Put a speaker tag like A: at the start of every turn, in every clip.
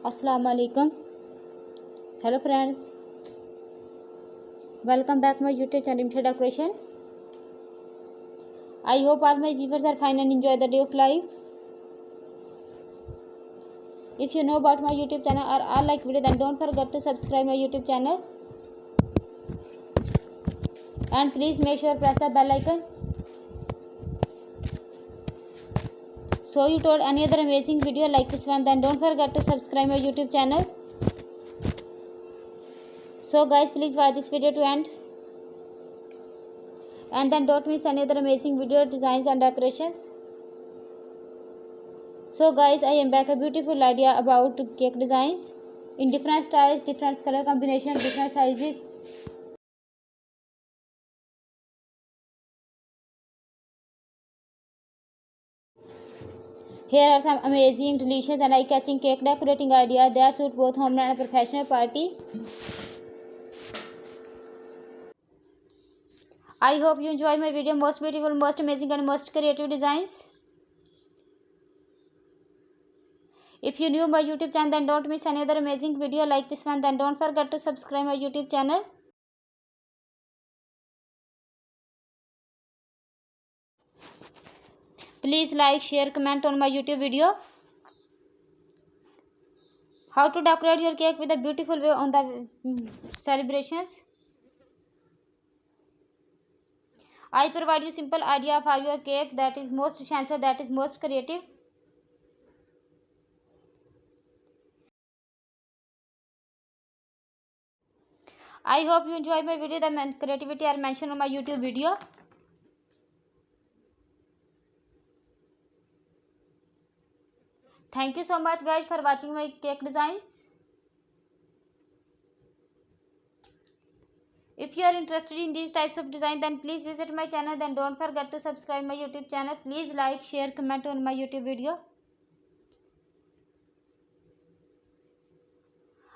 A: अस्सलाम वालेकुम। Hello friends, welcome back my YouTube channel Rimsha decoration. I hope all my viewers are fine and enjoy the day of life. If you know about my YouTube channel or all like video, then don't forget to subscribe my YouTube channel and please make sure press the bell icon so you told any other amazing video like this one, then don't forget to subscribe my YouTube channel. So guys, please watch this video to end and then don't miss any other amazing video designs and decorations. So guys, I am back a beautiful idea about cake designs in different styles, different color combinations, different sizes. Here are some amazing, delicious and eye-catching cake decorating ideas that suit both home and professional parties. I hope you enjoy my video. Most beautiful, most amazing and most creative designs. If you new my YouTube channel, then don't miss any other amazing video like this one. Then don't forget to subscribe my YouTube channel. Please like, share, comment on my YouTube video. How to decorate your cake with a beautiful way on the celebrations. I provide you simple idea of how your cake that is most essential, that is most creative. I hope you enjoy my video. The creativity are mentioned on my YouTube video. Thank you so much guys for watching my cake designs. If you are interested in these types of design, then please visit my channel. Then don't forget to subscribe my YouTube channel. Please like, share, comment on my YouTube video.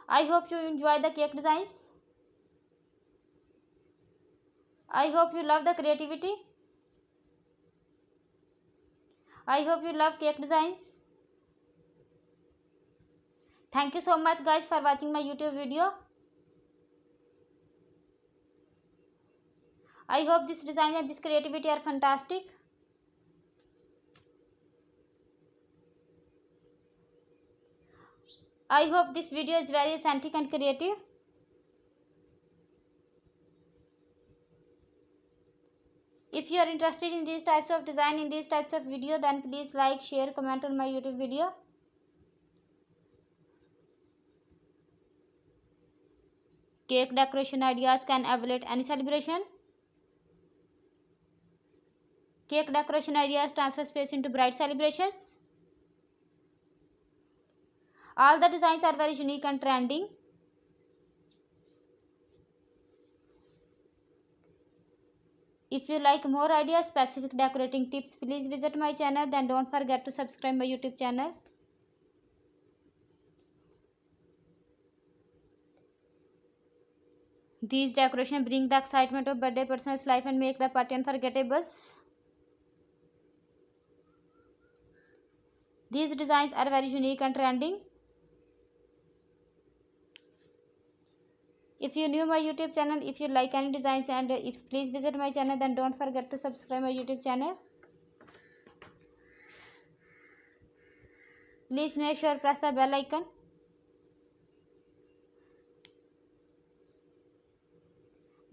A: I hope you enjoy the cake designs. I hope you love the creativity. I hope you love cake designs. Thank you so much guys for watching my YouTube video. I hope this design and this creativity are fantastic. I hope this video is very authentic and creative. If you are interested in these types of design, in these types of video, then please like, share, comment on my YouTube video. Cake decoration ideas can evaluate any celebration. Cake decoration ideas transfer space into bright celebrations. All the designs are very unique and trending. If you like more ideas, specific decorating tips, please visit my channel. Then don't forget to subscribe my YouTube channel. These decorations bring the excitement of birthday person's life and make the party unforgettable. These designs are very unique and trending. If you new my YouTube channel, if you like any designs and if please visit my channel, then don't forget to subscribe my YouTube channel. Please make sure press the bell icon.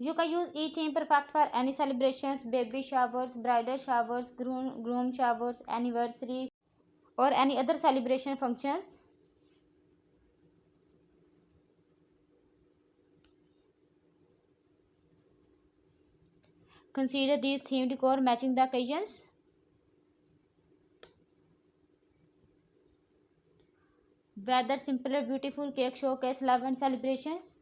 A: You can use each theme perfect for any celebrations, baby showers, bridal showers, groom showers, anniversary or any other celebration functions. Consider these theme decor matching the occasions. Whether simple or beautiful, cake showcase love and celebrations.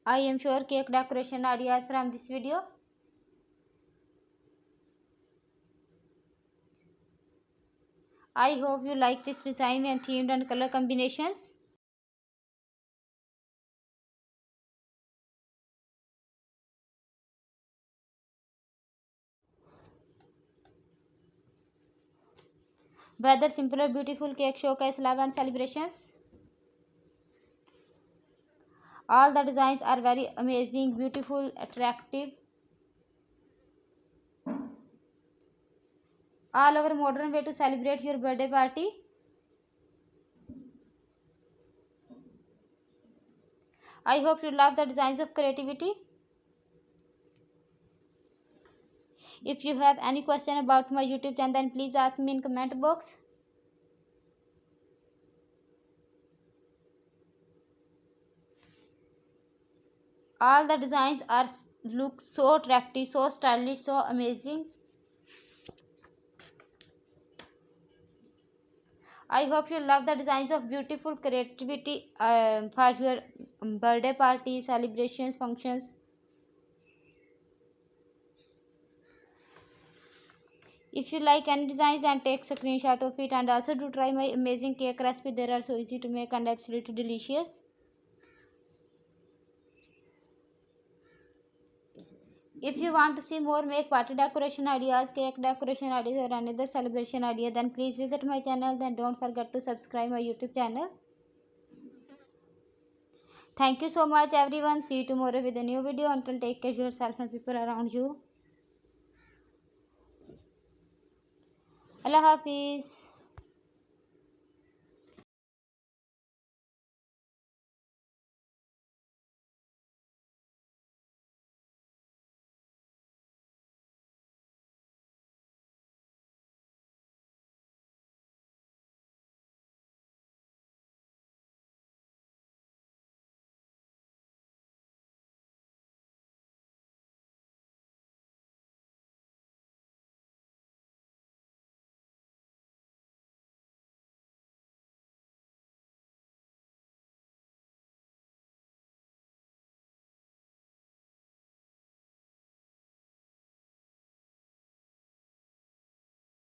A: I am sure cake decoration ideas from this video. I hope you like this design and themed and color combinations. Whether simple or beautiful cake showcase love and celebrations. All the designs are very amazing, beautiful, attractive. All over modern way to celebrate your birthday party. I hope you love the designs of creativity. If you have any question about my YouTube channel, then please ask me in comment box. All the designs are look so attractive, so stylish, so amazing. I hope you love the designs of beautiful creativity for your birthday party, celebrations, functions. If you like any designs, then take a screenshot of it, and also do try my amazing cake recipe. They are so easy to make and absolutely delicious. If you want to see more make party decoration ideas, cake decoration ideas, or another celebration idea, then please visit my channel. Then don't forget to subscribe my YouTube channel. Thank you so much everyone. See you tomorrow with a new video. Until take care of yourself and people around you. Allah Hafiz.